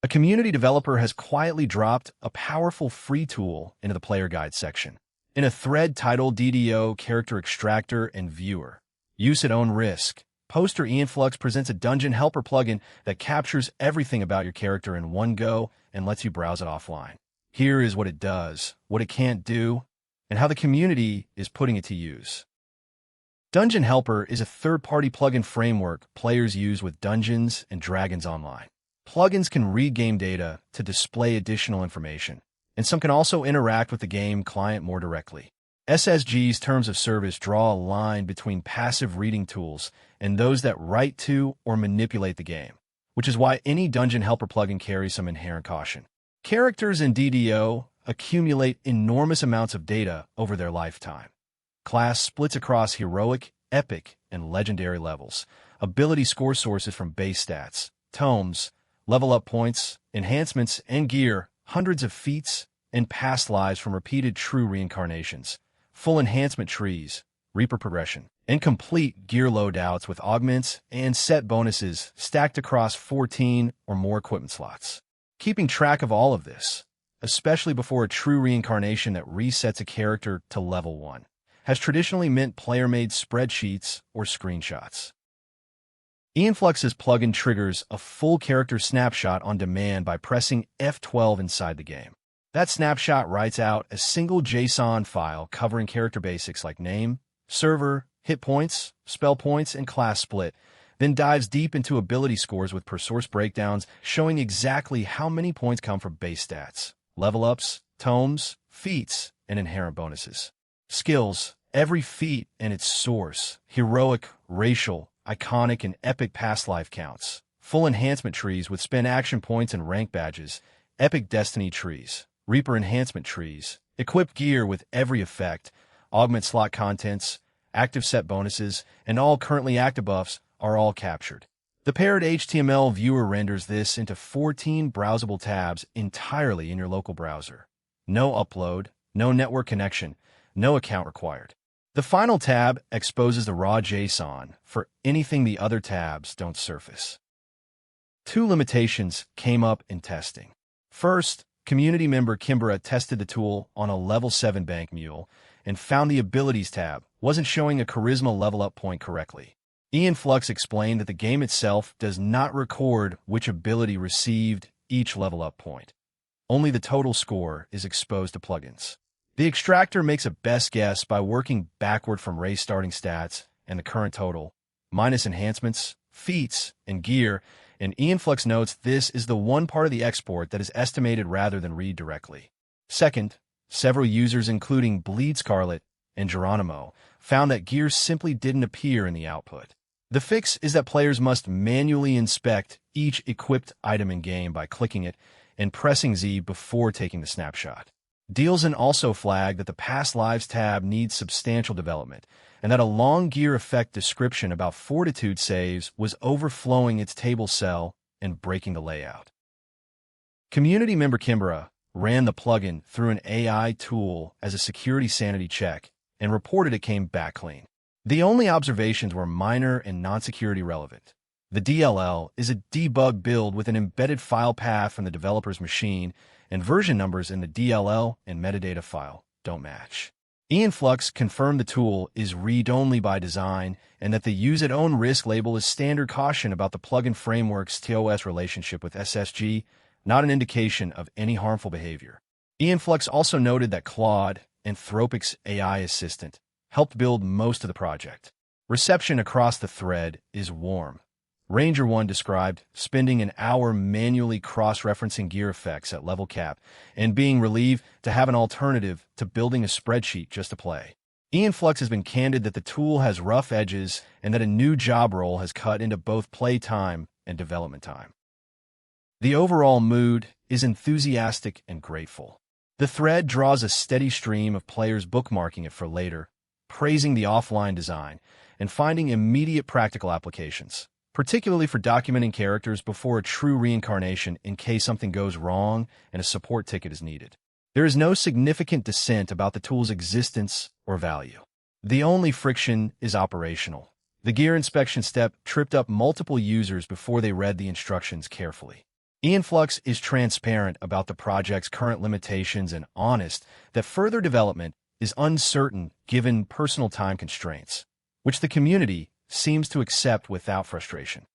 A community developer has quietly dropped a powerful free tool into the player guide section. In a thread titled DDO Character Extractor and Viewer, Use at Own Risk, Poster Aeonflux presents a dungeon helper plugin that captures everything about your character in one go and lets you browse it offline. Here is what it does, what it can't do, and how the community is putting it to use. Dungeon Helper is a third-party plugin framework players use with Dungeons & Dragons Online. Plugins can read game data to display additional information, and some can also interact with the game client more directly. SSG's terms of service draw a line between passive reading tools and those that write to or manipulate the game, which is why any Dungeon Helper plugin carries some inherent caution. Characters in DDO accumulate enormous amounts of data over their lifetime. Class splits across heroic, epic, and legendary levels. Ability score sources from base stats, tomes, level up points, enhancements, and gear, hundreds of feats, and past lives from repeated true reincarnations. Full enhancement trees, Reaper progression, and complete gear loadouts with augments and set bonuses stacked across 14 or more equipment slots. Keeping track of all of this, especially before a true reincarnation that resets a character to level 1, has traditionally meant player-made spreadsheets or screenshots. Aeonflux's plugin triggers a full character snapshot on demand by pressing F12 inside the game. That snapshot writes out a single JSON file covering character basics like name, server, hit points, spell points, and class split, then dives deep into ability scores with per-source breakdowns showing exactly how many points come from base stats, level ups, tomes, feats, and inherent bonuses. Skills, every feat and its source, heroic, racial, iconic, and epic past life counts, full enhancement trees with spin action points and rank badges, epic destiny trees, Reaper enhancement trees, equipped gear with every effect, augment slot contents, active set bonuses, and all currently active buffs are all captured. The paired HTML viewer renders this into 14 browsable tabs entirely in your local browser. No upload, no network connection, no account required. The final tab exposes the raw JSON for anything the other tabs don't surface. Two limitations came up in testing. First, community member Kimbra tested the tool on a level 7 bank mule and found the Abilities tab wasn't showing a Charisma level up point correctly. Aeonflux explained that the game itself does not record which ability received each level up point. Only the total score is exposed to plugins. The extractor makes a best guess by working backward from race starting stats and the current total, minus enhancements, feats, and gear, and Aeonflux notes this is the one part of the export that is estimated rather than read directly. Second, several users including Bleed Scarlet and Geronimo found that gear simply didn't appear in the output. The fix is that players must manually inspect each equipped item in-game by clicking it and pressing Z before taking the snapshot. Dealson also flagged that the Past Lives tab needs substantial development, and that a long gear effect description about fortitude saves was overflowing its table cell and breaking the layout. Community member Kimbra ran the plugin through an AI tool as a security sanity check and reported it came back clean. The only observations were minor and non-security relevant. The DLL is a debug build with an embedded file path from the developer's machine, and version numbers in the DLL and metadata file don't match. Aeonflux confirmed the tool is read-only by design and that the use-at-own-risk label is standard caution about the plugin framework's TOS relationship with SSG, not an indication of any harmful behavior. Aeonflux also noted that Claude, Anthropic's AI assistant, helped build most of the project. Reception across the thread is warm. Ranger 1 described spending an hour manually cross-referencing gear effects at level cap and being relieved to have an alternative to building a spreadsheet just to play. Aeonflux has been candid that the tool has rough edges and that a new job role has cut into both play time and development time. The overall mood is enthusiastic and grateful. The thread draws a steady stream of players bookmarking it for later, praising the offline design, and finding immediate practical applications, particularly for documenting characters before a true reincarnation in case something goes wrong and a support ticket is needed. There is no significant dissent about the tool's existence or value. The only friction is operational. The gear inspection step tripped up multiple users before they read the instructions carefully. Aeonflux is transparent about the project's current limitations and honest that further development is uncertain given personal time constraints, which the community seems to accept without frustration.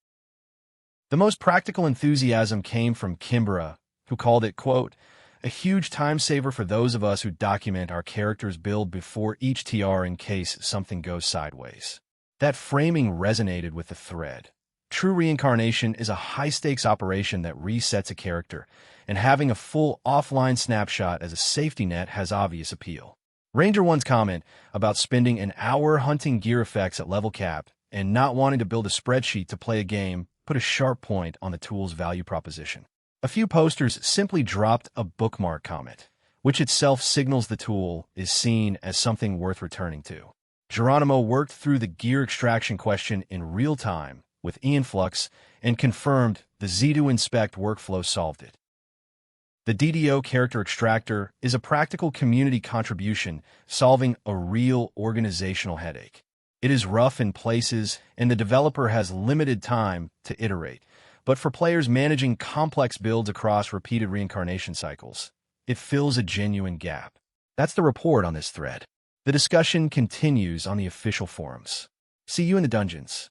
The most practical enthusiasm came from Kimbra, who called it, quote, a huge time saver for those of us who document our character's build before each TR in case something goes sideways. That framing resonated with the thread. True Reincarnation is a high-stakes operation that resets a character, and having a full offline snapshot as a safety net has obvious appeal. Ranger One's comment about spending an hour hunting gear effects at level cap and not wanting to build a spreadsheet to play a game put a sharp point on the tool's value proposition. A few posters simply dropped a bookmark comment, which itself signals the tool is seen as something worth returning to. Geronimo worked through the gear extraction question in real time with Aeonflux and confirmed the Z2 Inspect workflow solved it. The DDO Character Extractor is a practical community contribution solving a real organizational headache. It is rough in places, and the developer has limited time to iterate. But for players managing complex builds across repeated reincarnation cycles, it fills a genuine gap. That's the report on this thread. The discussion continues on the official forums. See you in the dungeons.